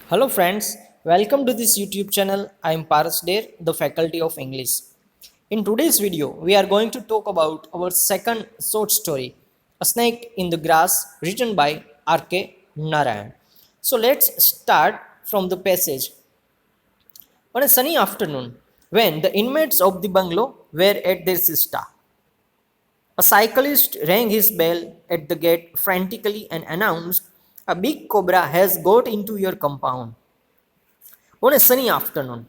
Hello friends, welcome to this YouTube channel. I am Paras Der, the faculty of English. In today's video, we are going to talk about our second short story, A Snake in the Grass, written by R.K. Narayan. So let's start from the passage. On a sunny afternoon, when the inmates of the bungalow were at their siesta, a cyclist rang his bell at the gate frantically and announced, "A big cobra has got into your compound." On A Sunny afternoon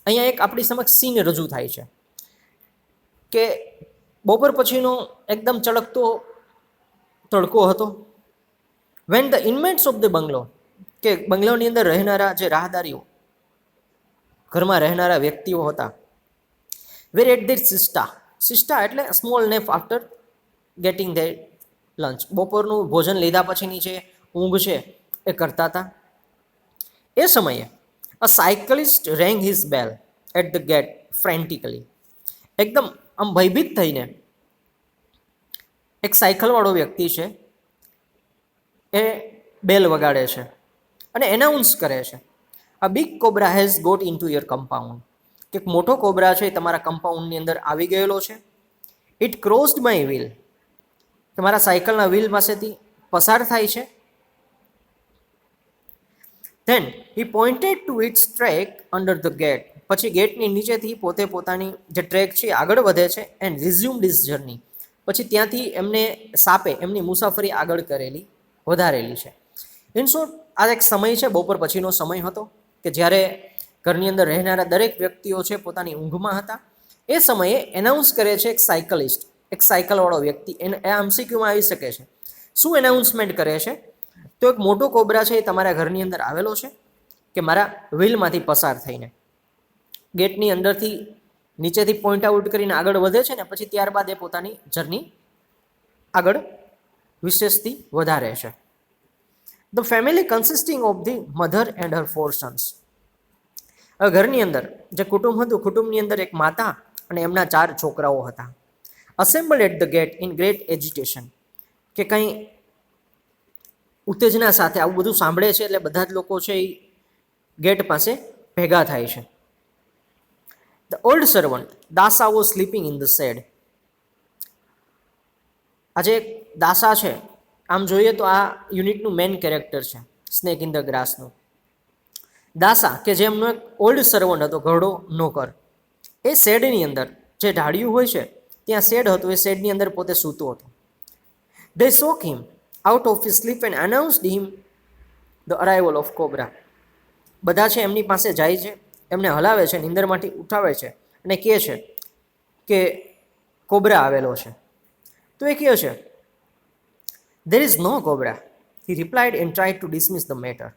અહીંયા એક આપણી સમક્ષ scene રજૂ થાય છે કે બપોર પછીનો એકદમ ચળકતો તડકો હતો. વેન ધ ઇન્મેટ્સ ઓફ ધ બંગલો, કે બંગલાની અંદર રહેનારા જે રાહદારીઓ, ઘરમાં રહેનારા વ્યક્તિઓ હતા, were at there siesta. Siesta એટલે small nap after getting their lunch. બપોરનું ભોજન લીધા પછીની જે ઊંઘ છે એ કરતા હતા. એ સમયે A cyclist rang his bell at the gate frantically. એકદમ આમ ભયભીત થઈને એક સાયકલવાળો વ્યક્તિ છે એ બેલ વગાડે છે અને એનાઉન્સ કરે છે, "A big cobra has got into your compound." કે એક મોટો કોબરા છે એ તમારા કમ્પાઉન્ડની અંદર આવી ગયેલો છે. "It crossed my wheel." તમારા સાયકલના વ્હીલ પાસેથી પસાર થાય છે. Then he pointed to its track under the gate. પછી ગેટની નીચેથી પોતે પોતાની જે ટ્રેક છે આગળ વધે છે એન્ડ રિઝ્યુમ્ડ હિઝ જર્ની. પછી ત્યાંથી એમને સાપે એમની મુસાફરી આગળ વધારેલી છે. ઇન શોર્ટ, આ એક સમય છે, બપોર પછીનો સમય હતો કે જ્યારે ઘરની અંદર રહેનારા દરેક વ્યક્તિઓ છે પોતાની ઊંઘમાં હતા. એ સમયે એનાઉન્સ કરે છે એક સાયકલિસ્ટ, એક સાયકલવાળો વ્યક્તિ. એને એ એમસીક્યુમાં આવી શકે છે. શું એનાઉન્સમેન્ટ કરે છે? તો એક મોટો કોબરા છે એ તમારા ઘરની અંદર આવેલો છે કે મારા વ્હીલમાંથી પસાર થઈને ગેટની અંદરથી નીચેથી પોઈન્ટ આઉટ કરીને આગળ વધે છે ને પછી ત્યારબાદ એ પોતાની જર્ની આગળ વિશેષથી વધારે છે. The family consisting of the mother and her 4 sons. હવે ઘરની અંદર જે કુટુંબ હતું, કુટુંબની અંદર એક માતા અને એમના 4 છોકરાઓ હતા. Assembled at the gate in great agitation. કે કંઈ ઉત્તેજના સાથે આવું બધું સાંભળે છે એટલે બધા જ લોકો છે એ ગેટ પાસે ભેગા થાય છે. The old servant Dasa was sleeping in the shade. આજે દાસા છે, આમ જોઈએ તો આ યુનિટનું મેઇન કેરેક્ટર છે સ્નેક ઇન ધ ગ્રાસનું. દાસા કે જે એમનો એક ઓલ્ડ સર્વન્ટ હતો, ઘરડો નોકર, એ શેડની અંદર જે ઢાળિયું હોય છે ત્યાં શેડ હતું, એ શેડની અંદર પોતે સૂતો હતો. They shook him out of his sleep and announced him the arrival of cobra. બધા છે એમની પાસે જાય છે, એમને હલાવે છે, નિંદરમાંથી ઉઠાવે છે અને કહે છે કે કોબરા આવેલો છે. તો એ કહે છે, "There is no cobra." He replied and tried to dismiss the matter.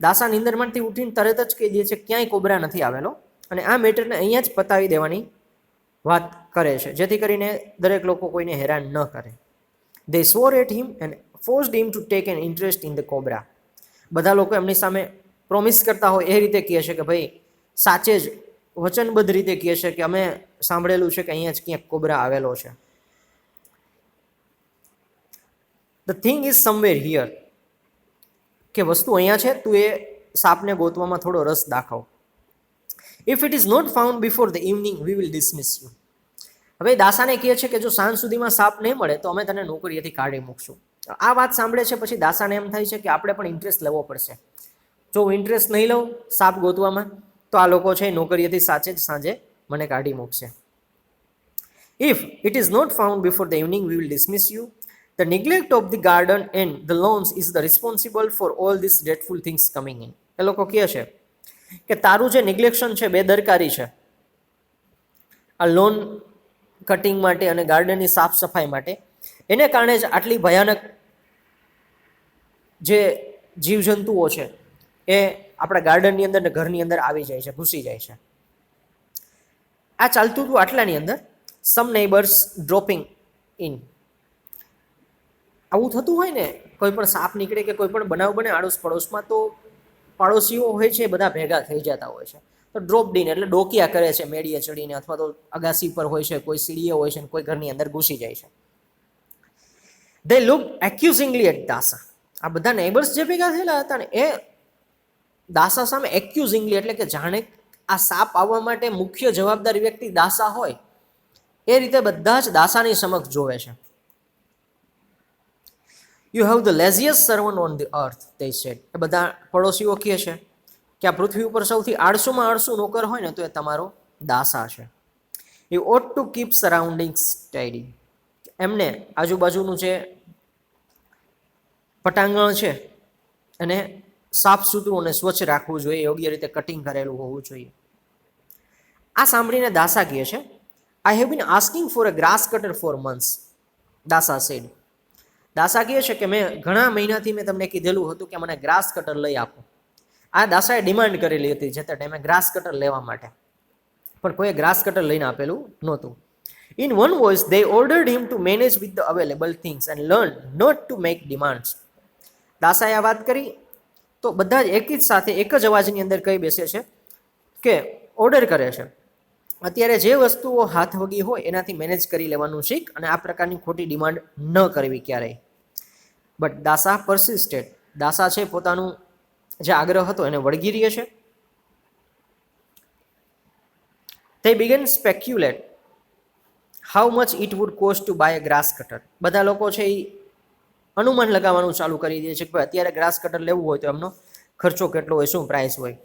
દાસા નિંદરમાંથી ઉઠીને તરત જ કહી દે છે ક્યાંય કોબરા નથી આવેલો અને આ મેટરને અહીંયા જ પતાવી દેવાની વાત કરે છે, જેથી કરીને દરેક લોકો કોઈને હેરાન ન કરે. They swore at him and forced him to take an interest in the cobra. બધા લોકો એમની સામે પ્રોમિસ કરતા હોય એ રીતે કહે છે કે ભાઈ સાચે જ વચનબદ્ધ રીતે કહે છે કે અમે સાંભળેલું છે કે અહીંયા જ ક્યાંક કોબરા આવેલો છે. The thing is somewhere here. કે વસ્તુ અહીંયા છે, તું એ સાપને ગોતવામાં થોડો રસ દાખવ. If it is not found before the evening, we will dismiss you. હવે દાસાને કહે છે કે જો સાંજ સુધીમાં સાપ નહીં મળે તો અમે તને નોકરીએથી કાઢી મૂકશું. આ વાત સાંભળે છે પછી દાસાને એમ થાય છે કે આપણે પણ ઇન્ટરેસ્ટ લેવો પડશે. જો હું ઇન્ટરેસ્ટ નહીં લઉં સાપ ગોતવામાં તો આ લોકો છે નોકરીએથી સાંજે મને કાઢી મૂકશે. If it is not found before the evening, we will dismiss you. The neglect of the garden and the lawns is the responsible for all these dreadful things coming in. એ લોકો કહે છે કે તારું જે નિગ્લેક્શન છે, બેદરકારી છે, આ લોન કટિંગ માટે અને ગાર્ડનની સાફ સફાઈ માટે, એને કારણે જ આટલી ભયાનક જે જીવજંતુઓ છે એ આપણા ગાર્ડનની અંદર ને ઘરની અંદર આવી જાય છે, ઘૂસી જાય છે. આ ચાલતું હતું આટલાની અંદર સમ નેબર્સ ડ્રોપિંગ ઇન. આવું થતું હોય ને, કોઈ પણ સાપ નીકળે કે કોઈ પણ બનાવ બને આડોશ પડોશમાં, તો પાડોશીઓ હોય છે બધા ભેગા થઈ જતા હોય છે. તો ડ્રોપ ડીન એટલે ડોકિયા કરે છે મેડીએ ચડીને, અથવા તો અગાસી પર હોય છે, કોઈ સીડીએ હોય છે, કોઈ ઘરની અંદર ઘૂસી જાય છે. They looked accusingly at દાસા. આ બધા નેબર્સ જે ભેગા થયેલા હતા ને એ દાસા સામે એક્યુઝિંગલી, એટલે કે જાણે આ સાપ આવવા માટે મુખ્ય જવાબદાર વ્યક્તિ દાસા હોય એ રીતે બધા જ દાસાની સમક્ષ જોવે છે. You have the laziest servant on the earth, they said. એ બધા પડોશીઓ કહે છે કે આ પૃથ્વી ઉપર સૌથી આળસુમાં આળસુ નોકર હોય ને તો એ તમારો દાસા છે. You ought to keep surroundings tidy. એમને આજુબાજુનું જે પટાંગણ છે એને સાફ સુથરું અને સ્વચ્છ રાખવું જોઈએ, યોગ્ય રીતે કટિંગ કરેલું હોવું જોઈએ. આ સાંભળીને દાસા કહે છે, I have been asking for a grass cutter for months, Dasa said. Dasa કહે છે કે મેં ઘણા મહિનાથી મેં તમને કીધેલું હતું કે મને ગ્રાસ કટર લઈ આપો. આ દાસાએ ડિમાન્ડ કરેલી હતી જે તે ટાઈમે ગ્રાસ કટર લેવા માટે, પણ કોઈએ ગ્રાસ કટર લઈને આપેલું નહોતું. In one voice they ordered him to manage with the available things and learn not to make demands. દાસાએ આ વાત કરી તો બધા જ એક જ સાથે એક જ અવાજની અંદર કહી બેસે છે કે ઓર્ડર કરે છે, અત્યારે જે વસ્તુઓ હાથ વગી હોય એનાથી મેનેજ કરી લેવાનું શીખ અને આ પ્રકારની ખોટી ડિમાન્ડ ન કરવી ક્યારેય. But દાસા persisted. દાસા છે પોતાનું જે આગ્રહ હતો એને વળગી રહે છે. they began speculate how much it would cost to buy a grass cutter. બધા લોકો છે એ અનુમાન લગાવવાનું ચાલુ કરી દે છે કે ભાઈ અત્યારે ગ્રાસ કટર લેવું હોય તો એમનો ખર્ચો કેટલો હોય, શું પ્રાઇસ હોય.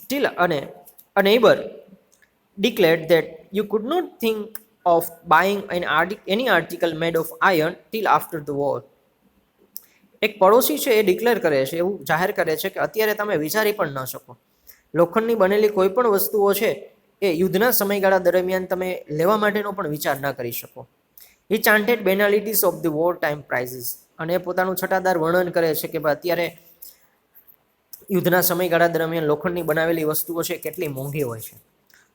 Till a neighbor declared that you could not think of buying any article made of iron till after the war. એક પડોશી છે એ ડિક્લેર કરે છે, એવું જાહેર કરે છે કે અત્યારે તમે વિચારી પણ ન શકો, લોખંડની બનેલી કોઈ પણ વસ્તુઓ છે એ યુદ્ધના સમયગાળા દરમિયાન તમે લેવા માટેનો પણ વિચાર ન કરી શકો. He chanted banalities of the war time prices. અને પોતાનું છટાદાર વર્ણન કરે છે કે ભાઈ અત્યારે યુદ્ધના સમયગાળા દરમિયાન લોખંડની બનાવેલી વસ્તુઓ છે કેટલી મોંઘી હોય છે.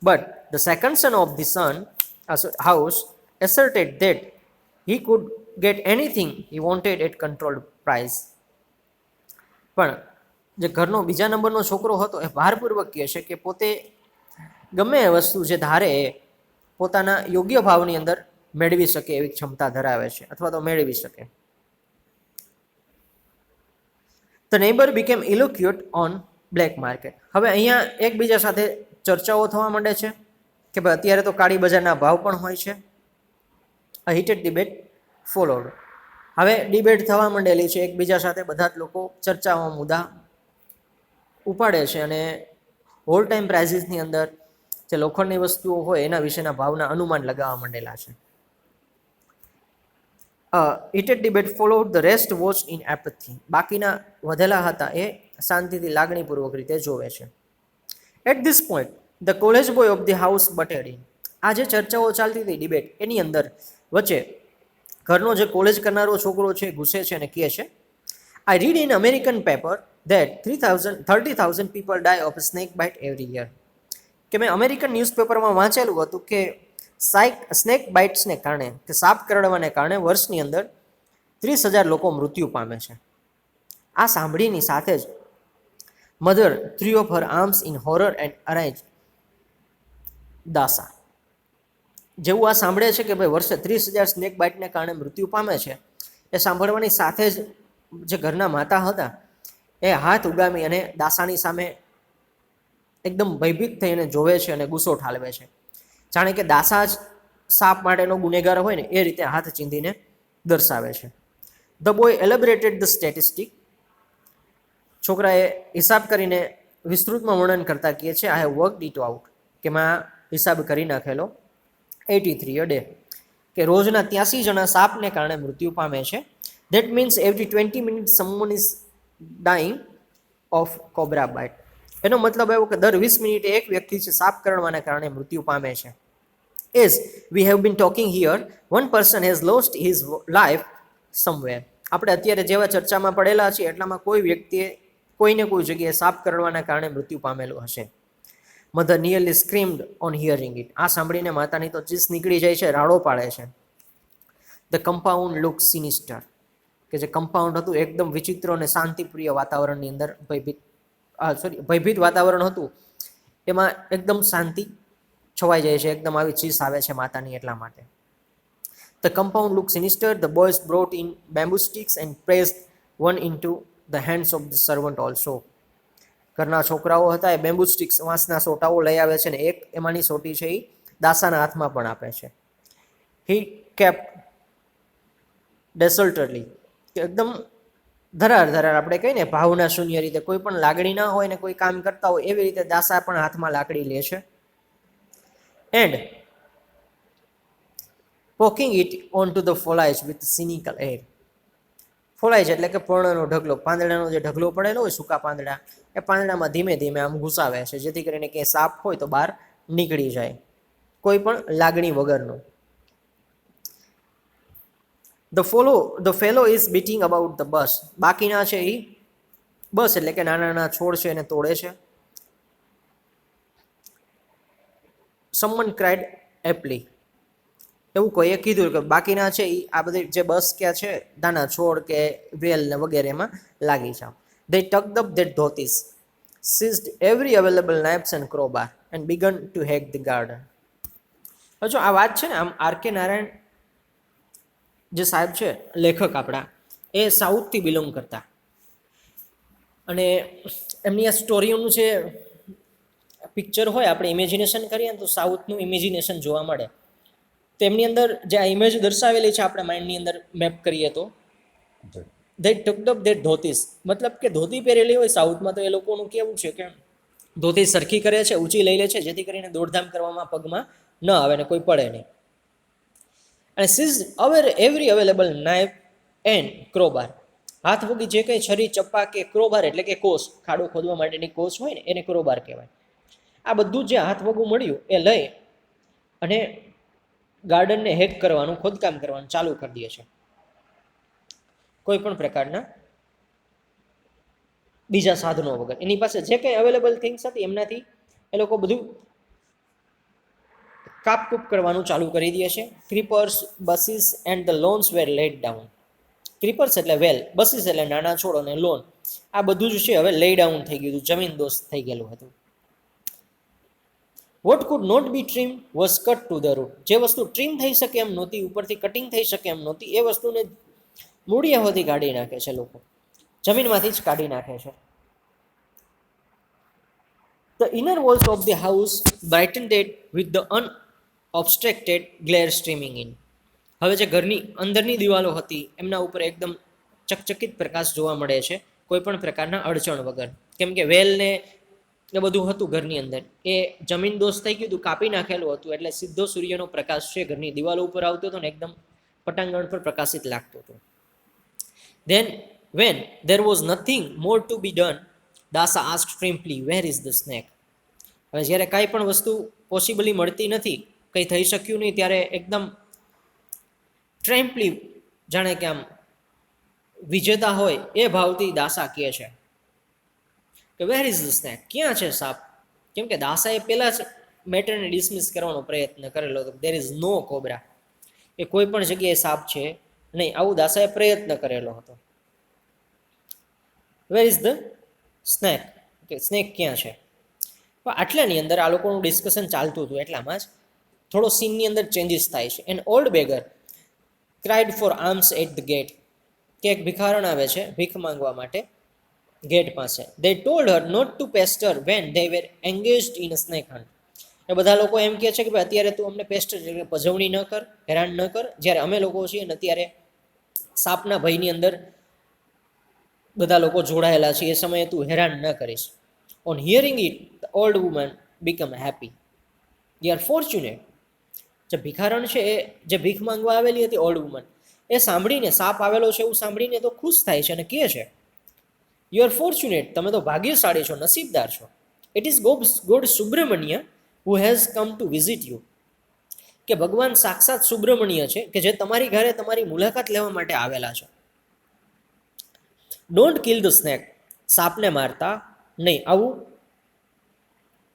But the second son of the son house asserted that he could get anything he wanted at controlled price. પણ જે ઘરનો બીજા નંબરનો છોકરો હતો એ ભારપૂર્વક કહે છે કે પોતે ગમે એ વસ્તુ જે ધારે એ પોતાના યોગ્ય ભાવની અંદર મેળવી શકે એવી ક્ષમતા ધરાવે છે અથવા તો મેળવી શકે. The neighbor became eloquent on black market. હવે અહીંયા એકબીજા સાથે ચર્ચાઓ થવા માંડે છે કે ભાઈ અત્યારે તો કાળી બજારના ભાવ પણ હોય છે. A heated debate followed. હવે ડિબેટ થવા માંડેલી છે એકબીજા સાથે, બધા જ લોકો ચર્ચામાં મુદ્દા ઉપાડે છે અને હોલ ટાઈમ પ્રાઇઝીસની અંદર જે લોખંડની વસ્તુઓ હોય એના વિશેના ભાવના અનુમાન લગાવવા માંડેલા છે. heated debate followed. The rest watched in apathy. બાકીના વધેલા હતા એ શાંતિથી લાગણીપૂર્વક રીતે જોવે છે. At this point the college boy of the house butted in. આ જે ચર્ચાઓ ચાલતી હતી ડિબેટ એની અંદર વચ્ચે ઘરનો જે કોલેજ કરનારો છોકરો છે ઘૂસે છે અને કહે છે, I read in American paper that 30,000 people die of a snake bite every year. કે મેં અમેરિકન ન્યૂઝપેપરમાં વાંચેલું હતું કે સ્નેક બાઇટ્સને કારણે કે સાપ કરડવાને કારણે વર્ષની અંદર 30,000 લોકો મૃત્યુ પામે છે. આ સાંભળીની સાથે જ mother threw up her arms in horror and arranged દાસા. જેવું આ સાંભળે છે કે ભાઈ વર્ષે 30,000 સ્નેક બાઇટને કારણે મૃત્યુ પામે છે, એ સાંભળવાની સાથે જ જે ઘરના માતા હતા એ હાથ ઉગામી અને દાસાની સામે એકદમ ભયભીત થઈને જોવે છે અને ગુસ્સો ઠાલવે છે, જાણે કે દાસા જ સાપ માટેનો ગુનેગાર હોય ને એ રીતે હાથ ચીંધીને દર્શાવે છે. The boy elaborated the statistic. છોકરાએ હિસાબ કરીને વિસ્તૃતમાં વર્ણન કરતા કહે છે, I have worked it out, કે મેં હિસાબ કરી નાખેલો 83 a day, કે રોજના 83 જણા સાપને કારણે મૃત્યુ પામે છે. That means every 20 minutes someone is dying of cobra bite. એનો મતલબ એવો કે દર 20 મિનિટે એક વ્યક્તિ છે સાપ કરડવાના કારણે મૃત્યુ પામે છે. As we have been talking here, one person has lost his life somewhere. આપણે અત્યારે જેવા ચર્ચામાં પડેલા છીએ એટલામાં કોઈ વ્યક્તિએ કોઈને કોઈ જગ્યાએ સાપ કરડવાના કારણે મૃત્યુ પામેલું હશે. Mother nearly screamed on hearing it. આ સાંભળીને માતાની તો ચીસ નીકળી જાય છે, રાડો પાડે છે. The compound look sinister. કે જે કમ્પાઉન્ડ હતું એકદમ વિચિત્ર અને શાંતિપ્રિય વાતાવરણની અંદર ભયભીત વાતાવરણ હતું, એમાં એકદમ શાંતિ છવાઈ જાય છે, એકદમ આવી ચીસ આવે છે માતાની એટલા માટે. The compound looked sinister. The boys brought in bamboo sticks and pressed one into the hands of the servant also. ઘરના છોકરાઓ હતા એ બેમ્બુ સ્ટિક્સ વાંસના સોટાઓ લઈ આવે છે ને એક એમાંની સોટી છે એ દાસાના હાથમાં પણ આપે છે. હી કેપ્ટ ડેસલ્ટરલી, કે એકદમ ધરાર આપણે કહીએ ને ભાવના શૂન્ય રીતે, કોઈ પણ લાગણી ના હોય ને કોઈ કામ કરતા હોય એવી રીતે દાસા પણ હાથમાં લાકડી લે છે. And poking it on to the foliage with cynical air. Foliage એટલે કે પર્ણનો ઢગલો, પાંદડાનો જે ઢગલો પડેલો હોય સૂકા પાંદડા, એ પાંદડામાં ધીમે ધીમે આમ ઘુસાવે છે જેથી કરીને કે સાપ હોય તો બહાર નીકળી જાય, કોઈ પણ લાગણી વગરનો. The fellow is beating about the bus. બાકીના છે એ બસ એટલે કે નાના નાના છોડ છે એને તોડે છે. સમવન ક્રાઇડ એપ્લી, એવું કોઈએ કીધું કે બાકીના છે એ આ બધી જે બસ કે છે નાના છોડ કે વેલ ને વગેરેમાં લાગી જાવ. They tucked up their dhotis, seized every available knives and crowbar and began to hack the garden. હજુ આ વાત છે ને, આમ આર.કે. નારાયણ જે સાહેબ છે લેખક આપણા, એ સાઉથથી બિલોંગ કરતા, અને એમની આ સ્ટોરીઓનું જે પિક્ચર હોય આપણે ઇમેજિનેશન કરીએ ને તો સાઉથનું ઇમેજિનેશન જોવા મળે. તેમની અંદર જે આ ઇમેજ દર્શાવેલી છે આપણા માઇન્ડની અંદર મેપ કરીએ તો they took up their ધોતીસ, મતલબ કે ધોતી પહેરેલી હોય સાઉથમાં તો એ લોકોનું કેવું છે કે ધોતી સરખી કરે છે, ઊંચી લઈ લે છે જેથી કરીને દોડધામ કરવામાં પગમાં ન આવે ને કોઈ પડે નહીં. અને seized every available knife and crowbar, હાથ વગી જે કંઈ છરી ચપ્પા કે ક્રોબાર એટલે કે કોસ, ખાડો ખોદવા માટેની કોસ હોય ને એને ક્રોબાર કહેવાય. આ બધું જે હાથ વગું મળ્યું એ લઈ અને ગાર્ડનને હેક કરવાનું, ખોદકામ કરવાનું ચાલુ કરી દે છે. કોઈ પણ પ્રકારના બીજા સાધનો વગર, એની પાસે જે કંઈ અવેલેબલ થિંગ્સ હતી એમનાથી એ લોકો બધું કાપકૂપ કરવાનું ચાલુ કરી દે છે. Creepers, bushes and the lawns were laid down. Creepers એટલે વેલ, બસીસ એટલે નાના છોડ અને લોન, આ બધું જ છે હવે લે ડાઉન થઈ ગયું હતું, જમીન દોસ્ત થઈ ગયેલું હતું. What could not be trimmed was cut to the root. જે વસ્તુ ટ્રીમ થઈ શકે એમ નહોતી, ઉપરથી કટિંગ થઈ શકે એમ નહોતી, એ વસ્તુને મૂળિયા સુધી કાઢી નાખે છે લોકો, જમીનમાંથી જ કાઢી નાખે છે. The inner walls of the house brightened with the unobstructed glare streaming in. હવે જે ઘરની અંદરની દિવાલો હતી એમના ઉપર એકદમ ચકચકિત પ્રકાશ જોવા મળે છે, કોઈ પણ પ્રકારના અડચણ વગર. કેમ કે વેલ ને એ બધું હતું ઘરની અંદર, એ જમીન દોસ્ત થઈ ગયું હતું, કાપી નાખેલું હતું, એટલે સીધો સૂર્યનો પ્રકાશ છે ઘરની દિવાલો ઉપર આવતો હતો ને એકદમ પટાંગણ પર પ્રકાશિત લાગતો હતો. Then when there was nothing more to be done, Dasa asked simply, where is the snake? હવે જ્યારે કાંઈ પણ વસ્તુ પોસિબલી મળતી નથી, કંઈ થઈ શક્યું નહીં, ત્યારે એકદમ ટ્રેમ્પલી, જાણે કે આમ વિજેતા હોય એ ભાવથી દાસા કહે છે કે વેર ઇઝ ધ સ્નેક, ક્યાં છે સાપ? કેમ કે દાસાએ પહેલાં જ મેટરને ડિસમિસ કરવાનો પ્રયત્ન કરેલો હતો, દેર ઇઝ નો કોબ્રા, એ કોઈ પણ જગ્યાએ સાપ છે નહીં, આવું દાસાએ પ્રયત્ન કરેલો હતો. વેર ઇઝ ધ સ્નેક, કે સ્નેક ક્યાં છે? પણ આટલાની અંદર આ લોકોનું ડિસ્કશન ચાલતું હતું, એટલામાં જ થોડો સીનની અંદર ચેન્જીસ થાય છે. An old beggar cried for arms at the gate, કે એક ભિખારણ આવે છે ભીખ માંગવા માટે ગેટ પાસે. They told her not to pester when they were engaged in a snake hunt. એ બધા લોકો એમ કહે છે કે ભાઈ અત્યારે તું અમને પેસ્ટર એટલે પજવણી ન કર, હેરાન ન કર, જ્યારે અમે લોકો છીએ ને અત્યારે સાપના ભયની અંદર બધા લોકો જોડાયેલા છે, એ સમયે તું હેરાન ન કરીશ. On hearing it the old woman become happy. યે આર ફોર્ચ્યુનેટ. જે ભિખારણ છે એ જે ભીખ માંગવા આવેલી હતી ઓલ્ડ વુમન, એ સાંભળીને, સાપ આવેલો છે એવું સાંભળીને તો ખુશ થાય છે અને કહે છે યુ આર ફોર્ચ્યુનેટ, તમે તો ભાગ્યશાળી છો, નસીબદાર છો. It is God Subramanya who has come to visit you, કે ભગવાન સાક્ષાત સુબ્રમણ્ય છે કે જે તમારી ઘરે તમારી મુલાકાત લેવા માટે આવેલા છે. ડોન્ટ કિલ ધ સ્નેક, સાપને મારતા નહીં, આવું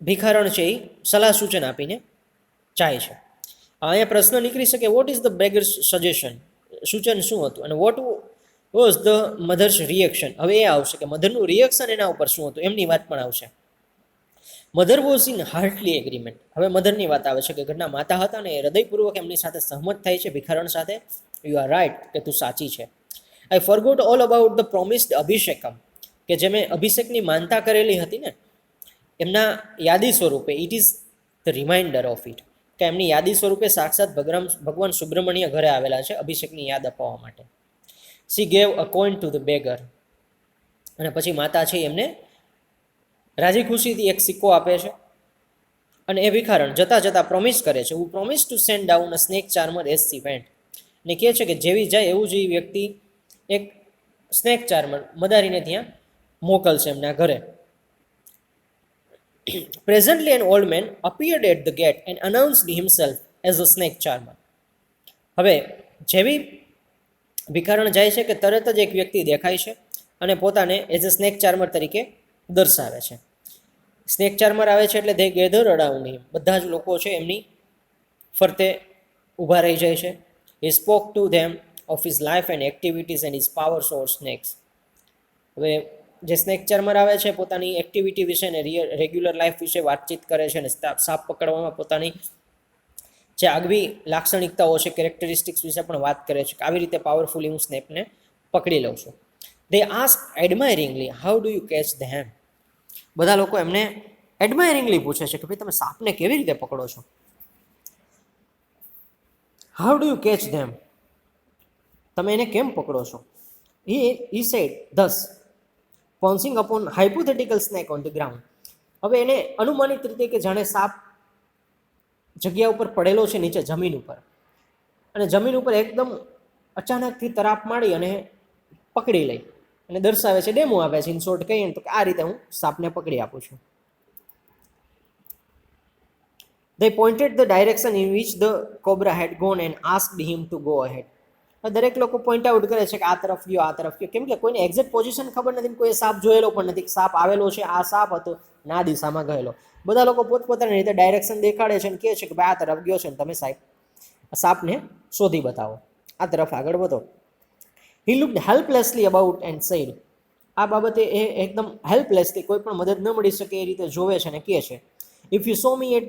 ભિખારણ છે એ સલાહ સૂચન આપીને જાય છે. અહીંયા પ્રશ્ન નીકળી શકે what is the beggar's suggestion, સૂચન શું હતું, અને what was the mother's reaction. હવે એ આવશે કે મધરનું રિએક્શન એના ઉપર શું હતું, એમની વાત પણ આવશે. Mother was in heartily agreement. હવે મધરની વાત આવે છે કે ઘરના માતા હતા ને એ હૃદયપૂર્વક એમની સાથે સહમત થાય છે ભિખારણ સાથે. યુ આર રાઇટ, કે તું સાચી છે. I forgot all about the promised abhishekam, કે જે મેં અભિષેકની માનતા કરેલી હતી ને એમના યાદી સ્વરૂપે. It is the reminder of it, કે એમની યાદી સ્વરૂપે સાક્ષાત ભગવાન સુબ્રમણ્ય ઘરે આવેલા છે અભિષેકની યાદ અપાવવા માટે. C gave a coin to the beggar, અને પછી માતા છે એમને રાજી ખુશીથી એક સિક્કો આપે છે. અને એ ભિખારણ જતા જતા પ્રોમિસ કરે છે, હું promise to send down a snake charmer as she went. ને કહે છે કે જેવી જાય એવું જ એ વ્યક્તિ એક સ્નેક ચાર્મર મદારીને ત્યાં મોકલશે એમના ઘરે. Presently an old man appeared at the gate and announced himself as a snake charmer. હવે જેવી ભિખારણ જાય છે કે તરત જ એક વ્યક્તિ દેખાય છે અને પોતાને એઝ અ સ્નેક ચાર્મર તરીકે દર્શાવે છે. સ્નેક ચાર્મર આવે છે એટલે દે ગેધર અરાઉન્ડ હિમ, બધા જ લોકો છે એમની ફરતે ઊભા રહી જાય છે. હી spoke to them of his life and activities and his powers over snacks. હવે જે સ્નેક ચાર્મર આવે છે પોતાની એક્ટિવિટી વિશે ને રેગ્યુલર લાઈફ વિશે વાતચીત કરે છે અને સાપ પકડવામાં પોતાની જે આગવી લાક્ષણિકતાઓ છે કેરેક્ટરિસ્ટિક્સ વિશે પણ વાત કરે છે કે આવી રીતે પાવરફુલી હું સ્નેકને પકડી લઉં છું. They ask admiringly how do you catch them. બધા લોકો એમને એડમાયરિંગલી પૂછે છે કે ભાઈ તમે સાપને કેવી રીતે પકડો છો. હાઉ ડુ યુ કેચ ધેમ, તમે એને કેમ પકડો છો. he said thus, pouncing upon hypothetical snake on the ground. હવે એને અનુમાનિત રીતે કે જાણે સાપ જગ્યા ઉપર પડેલો છે નીચે જમીન ઉપર, અને જમીન ઉપર એકદમ અચાનકથી તરાપ મારી અને પકડી લઈ અને દર્શાવે છે, ડેમો આપે છે. ઇન શોર્ટ કહીએ તો આ રીતે હું સાપને પકડી આપું છું. They pointed the direction in which the cobra had gone and asked him to go ahead. દરેક લોકો પોઈન્ટ આઉટ કરે છે કે આ તરફ ગયો, આ તરફ ગયો, કેમ કે કોઈને એક્ઝેક્ટ પોઝિશન ખબર નથી, કોઈ સાપ જોયેલો પણ નથી. સાપ આવેલો છે, આ સાપ હતો, ના દિશામાં ગયેલો. બધા લોકો પોતપોતાની રીતે ડાયરેક્શન દેખાડે છે અને કહે છે કે ભાઈ આ તરફ ગયો છે ને તમે સાહેબ સાપને શોધી બતાવો, આ તરફ આગળ વધો. હી લુક્ડ હેલ્પલેસલી અબાઉટ એન્ડ સેડ. આ બાબતે એ એકદમ હેલ્પલેસલી, કોઈ પણ મદદ ન મળી શકે એ રીતે જોવે છે અને કહે છે, if you show me at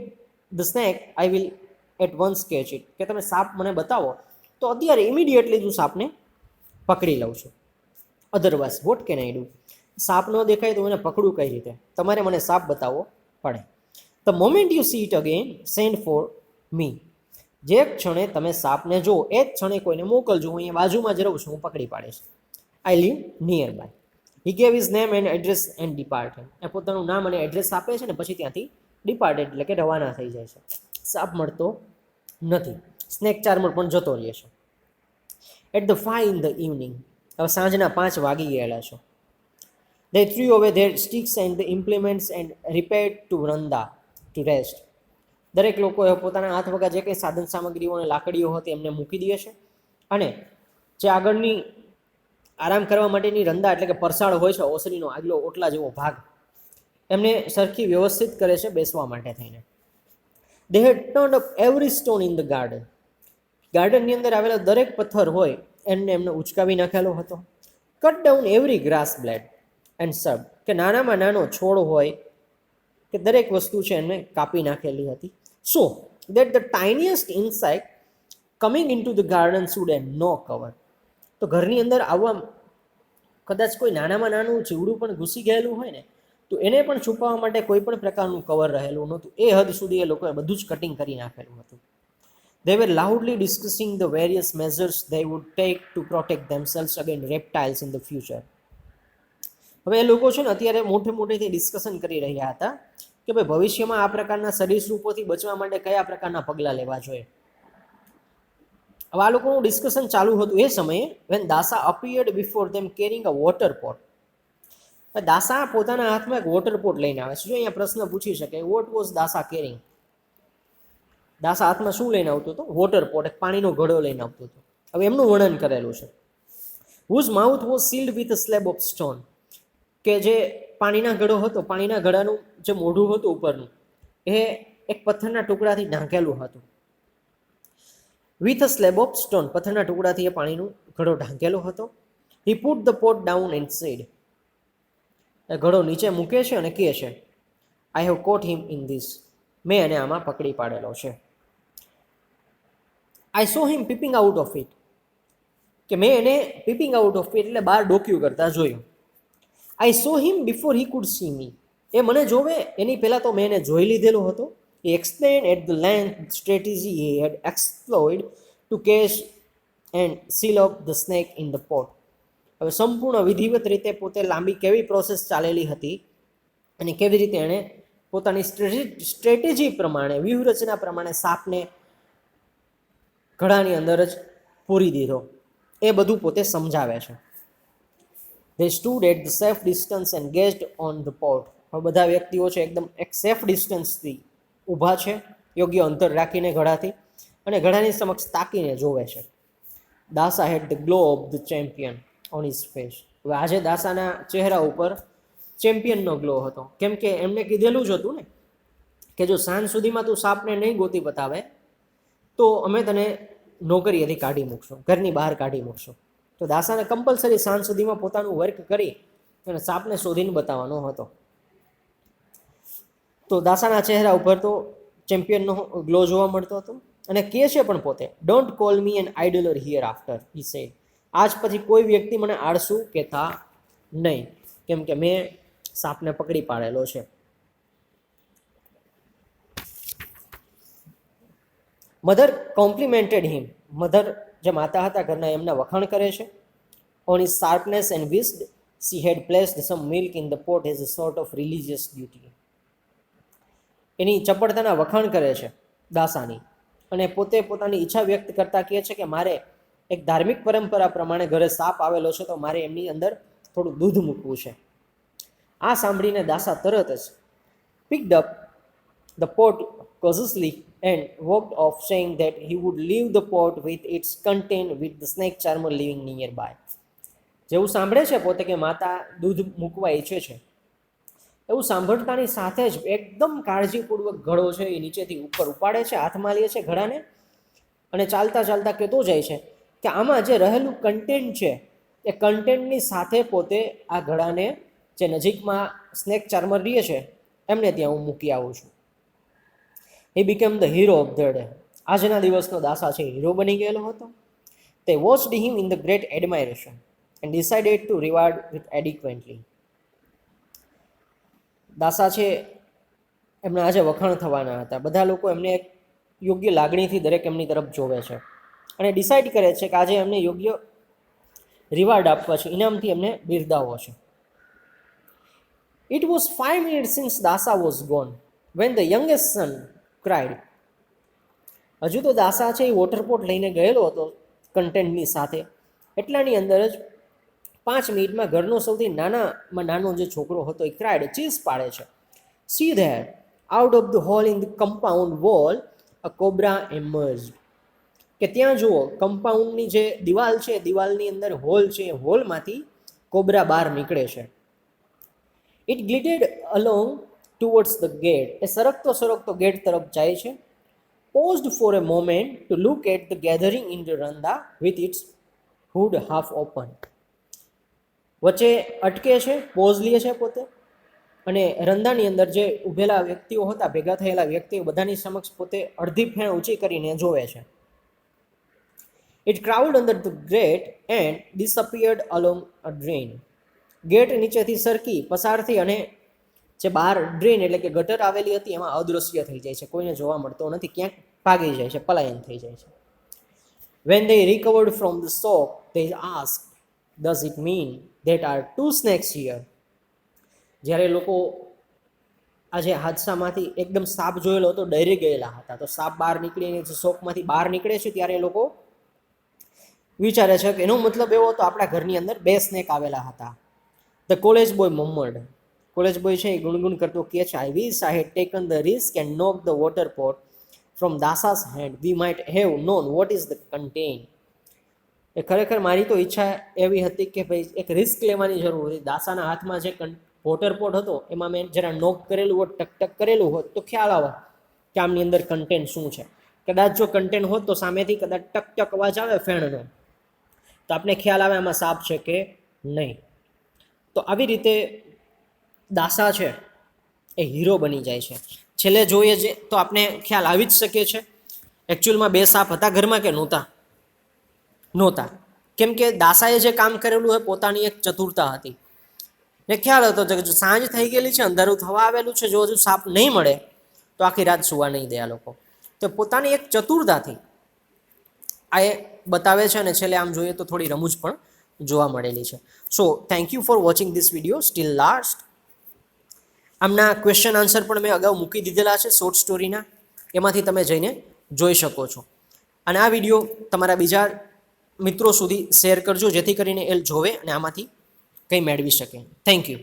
the snake I will at once catch it, કે તમે સાપ મને બતાવો તો અત્યારે ઇમિડિયેટલી હું સાપને પકડી લઉં છું. Otherwise what can I do. સાપ ન દેખાય તો એને પકડું કઈ રીતે, તમારે મને સાપ બતાવવો પડે. The moment you C it again send for me. જે ક્ષણે તમે સાપને જો એ જ ક્ષણે કોઈને મોકલજો, હું અહીંયા બાજુમાં જ રહું છું, હું પકડી પાડીશ. I live nearby. He gave his name and address and departed. એ પોતાનું નામ અને એડ્રેસ આપે છે ને પછી ત્યાંથી ડિપાર્ટેડ એટલે કે રવાના થઈ જાય છે. સાપ મળતો નથી, સ્નેક ચાર્મર પણ જતો રહે છે. At the 5 in the evening, હવે સાંજના 5 વાગી ગયેલા છે. They threw away their sticks and the implements and repaired to Vranda to rest. દરેક લોકોએ પોતાના હાથ વગા જે કંઈ સાધન સામગ્રીઓ અને લાકડીઓ હતી એમને મૂકી દે છે અને જે આગળની આરામ કરવા માટેની રંદા એટલે કે પરસાળ હોય છે, ઓસરીનો આગલો ઓટલા જેવો ભાગ, એમને સરખી વ્યવસ્થિત કરે છે બેસવા માટે થઈને. They had turned up every stone in the garden. ગાર્ડનની અંદર આવેલા દરેક પથ્થર હોય એમને ઉચકાવી નાખેલો હતો. Cut down every grass blade and shrub, કે નાનામાં નાનો છોડ હોય કે દરેક વસ્તુ છે એને કાપી નાખેલી હતી. So that the tiniest insect coming in to the garden should have no cover. તો ઘરની અંદર આવવા કદાચ કોઈ નાનામાં નાનું જીવડું પણ ઘૂસી ગયેલું હોય ને તો એને પણ છુપાવવા માટે કોઈ પણ પ્રકારનું કવર રહેલું નહોતું. એ હદ સુધી એ લોકોએ બધું જ કટિંગ કરી નાખેલું હતું. They were loudly discussing the various measures they would take to protect themselves against reptiles in the future. હવે એ લોકો છે ને અત્યારે મોટેથી ડિસ્કશન કરી રહ્યા હતા કે ભાઈ ભવિષ્યમાં આ પ્રકારના સરીસૃપોથી બચવા માટે કયા પ્રકારના પગલાં લેવા જોઈએ. હવે આ લોકોનું ડિસ્કશન ચાલુ હતું એ સમયે when દાસા appeared before them carrying a water pot. દાસા પોતાના હાથમાં એક વોટર પોટ લઈને આવે છે. જો અહીંયા પ્રશ્ન પૂછી શકે, વોટ વોઝ દાસા કેરિંગ. દાસા હાથમાં શું લઈને આવતો હતો? વોટર પોટ, એક પાણીનો ઘડો લઈને આવતો હતો. હવે એમનું વર્ણન કરેલું છે. whose mouth was sealed with a slab of stone, કે જે પાણીના ઘડો હતો, પાણીના ઘડાનું જે મોઢું હતું ઉપરનું એ એક પથ્થરના ટુકડાથી ઢાંકેલું હતું. With a slab of stone, પથ્થરના ટુકડાથી એ પાણીનું ઘડો ઢાંકેલો હતો. He put the pot down and said. એ ઘડો નીચે મૂકે છે અને કહે છે, I have caught him in this. મેં એને આમાં પકડી પાડેલો છે. I saw him peeping out of it. કે મેં એને પીપિંગ આઉટ ઓફ ઇટ એટલે બહાર ડોક્યું કરતા જોયું. I saw him before he could see me. એ મને જોવે એની પહેલાં તો મેં એને જોઈ લીધેલો હતો. He explained at the length strategy he had explored to catch and seal up the snake in the pot. હવે સંપૂર્ણ વિધિવત રીતે પોતે લાંબી કેવી પ્રોસેસ ચાલેલી હતી અને કેવી રીતે એણે પોતાની સ્ટ્રેટેજી પ્રમાણે, વ્યૂહરચના પ્રમાણે સાપને ઘડાની અંદર જ પૂરી દીધો, એ બધું પોતે સમજાવે છે. They stood at the safe distance and gazed on the pot. હવે બધા વ્યક્તિઓ છે એકદમ એક સેફ ડિસ્ટન્સથી ઊભા છે, યોગ્ય અંતર રાખીને ઘડાથી, અને ઘડાની સમક્ષ તાકીને જોવે છે. Dasa had the glow of the champion on his face. હવે આજે દાસાના ચહેરા ઉપર ચેમ્પિયનનો ગ્લો હતો, કેમ કે એમને કીધેલું જ હતું ને કે જો સાંજ સુધીમાં તું સાપને નહીં ગોતી બતાવે તો અમે તને નોકરીએથી કાઢી મૂકશું, ઘરની બહાર કાઢી મૂકશું. તો દાસાને કમ્પલસરી સાંજ સુધીમાં પોતાનું વર્ક કરી અને સાપને શોધીને બતાવવાનો હતો. તો દાસાના ચહેરા ઉપર તો ચેમ્પિયનનો ગ્લો જોવા મળતો હતો, અને કહે છે પણ પોતે, don't call me an idler hereafter, he said. આજ પછી કોઈ વ્યક્તિ મને આળસુ કહેતા નહીં, કેમ કે મેં સાપને પકડી પાડેલો છે. મધર કોમ્પ્લિમેન્ટેડ હિમ. મધર જે માતા હતા ઘરના એમના વખાણ કરે છે. On his sharpness and wisdom she had placed some milk in the pot as a sort of religious duty. એની ચપળતાના વખાણ કરે છે દાસાની, અને પોતે પોતાની ઈચ્છા વ્યક્ત કરતા કહે છે કે મારે એક ધાર્મિક પરંપરા પ્રમાણે ઘરે સાપ આવેલો છે, તો મારે એમની અંદર થોડું દૂધ મૂકવું છે. આ સાંભળીને દાસા તરત જ picked up the pot cautiously and walked off, saying that he would leave the pot with its content with the snake charmer living nearby. જેવું સાંભળે છે પોતે કે માતા દૂધ મૂકવા ઈચ્છે છે, એવું સાંભળતાની સાથે જ એકદમ કાળજીપૂર્વક ઘડો છે એ નીચેથી ઉપર ઉપાડે છે, હાથમાં લે છે ઘડાને, અને ચાલતા ચાલતા કહેતો જાય છે કે આમાં જે રહેલું કન્ટેન્ટ છે એ કન્ટેન્ટની સાથે પોતે આ ઘડાને જે નજીકમાં સ્નેક ચાર્મર રહે છે એમને ત્યાં હું મૂકી આવું છું. He became the hero of the day. આજના દિવસનો દાસા છે હીરો બની ગયેલો હતો. They watched him in the great admiration and decided to reward with adequately. Dasa છે એમના આજે વખાણ થવાના હતા. બધા લોકો એમને એક યોગ્ય લાગણીથી દરેક એમની તરફ જોવે છે અને ડિસાઇડ કરે છે કે આજે એમને યોગ્ય રિવાર્ડ આપવા છે, ઇનામથી એમને બિરદાવવો છે. It was 5 minutes since Dasa was gone when the youngest son cried. હજુ તો દાસા છે એ વોટરપોટ લઈને ગયેલો હતો કન્ટેન્ટની સાથે, એટલાની અંદર જ 5 મિનિટમાં ઘરનો સૌથી નાનામાં નાનો જે છોકરો હતો એ ક્રાઇડ, ચીસ પાડે છે. See there, out of the hole in the compound wall, a cobra emerged. કે ત્યાં જુઓ, કમ્પાઉન્ડની જે દિવાલ છે, દિવાલની અંદર હોલ છે, હોલમાંથી કોબરા બહાર નીકળે છે. It glided along towards the gate. એ સરકતો ગેટ તરફ જાય છે. Paused for a moment to look at the gathering in the randa with its hood half open. વચ્ચે અટકે છે, પોઝ લે છે પોતે, અને રંદાની અંદર જે ઊભેલા વ્યક્તિઓ હતા, ભેગા થયેલા વ્યક્તિઓ બધાની સમક્ષ પોતે અડધી ફેણ ઊંચી કરીને જોવે છે. It crawled under the gate and disappeared along a drain. Gate નીચેથી સરકી પસાર થઈ અને જે બહાર ડ્રેન એટલે કે ગટર આવેલી હતી એમાં અદૃશ્ય થઈ જાય છે, કોઈને જોવા મળતો નથી, ક્યાંક ભાગી જાય છે, પલાયન થઈ જાય છે. When they recovered from the shock, they asked, does it mean that are 2 snakes here? જ્યારે લોકો આજે હાદસામાંથી એકદમ સાપ જોયેલો હતો, ડરી ગયેલા હતા, તો સાપ બહાર નીકળીને જે શોકમાંથી બહાર નીકળે છે ત્યારે લોકો વિચારે છે કે એનો મતલબ એવો હતો આપણા ઘરની અંદર 2 સ્નેક આવેલા હતા. The college boy mummed. College boy છે એ ગુણગુણ કરતો કહે છે, I wish I had taken the risk and knocked the water pot from Dasa's hand. We might have known what is the content. એ ખરેખર મારી તો ઈચ્છા એવી હતી કે ભાઈ એક રિસ્ક લેવાની જરૂર હતી. દાસાના હાથમાં જે વોટર પોટ હતો એમાં મેં જરા નોક કરેલું હોત, ટક કરેલું હોત તો ખ્યાલ આવે કે આમની અંદર કન્ટેન્ટ શું છે. કદાચ જો કન્ટેન્ટ હોત તો સામેથી કદાચ ટક અવાજ આવે ફેણનો, તો આપણે ખ્યાલ આવે આમાં સાપ છે કે નહીં. તો આવી રીતે દાસા છે એ હીરો બની જાય છે. છેલ્લે જોઈએ છે તો આપણે ખ્યાલ આવી જ શકે છે એકચ્યુઅલમાં 2 સાપ હતા ઘરમાં કે નહોતા. કેમ કે દાસાએ જે કામ કરેલું એ પોતાની એક ચતુરતા હતી. ને ખ્યાલ હતો કે સાંજ થઈ ગયેલી છે, અંધારું થવા આવેલું છે, જો હજુ સાપ નહીં મળે તો આખી રાત સુવા નહીં દે આ લોકો. તો પોતાની એક ચતુરતાથી આ એ બતાવે છે અને છેલ્લે આમ જોઈએ તો થોડી રમૂજ પણ જોવા મળેલી છે. So thank you for watching this video steel last. આમના ક્વેશ્ચન આન્સર પણ મેં અગાઉ મૂકી દીધેલા છે શોર્ટ સ્ટોરીના, એમાંથી તમે જઈને જોઈ શકો છો. અને આ વિડીયો તમારા બીજા મિત્રો સુધી શેર કરજો જેથી કરીને એ જોવે અને આમાંથી કંઈ મેળવી શકે. Thank you.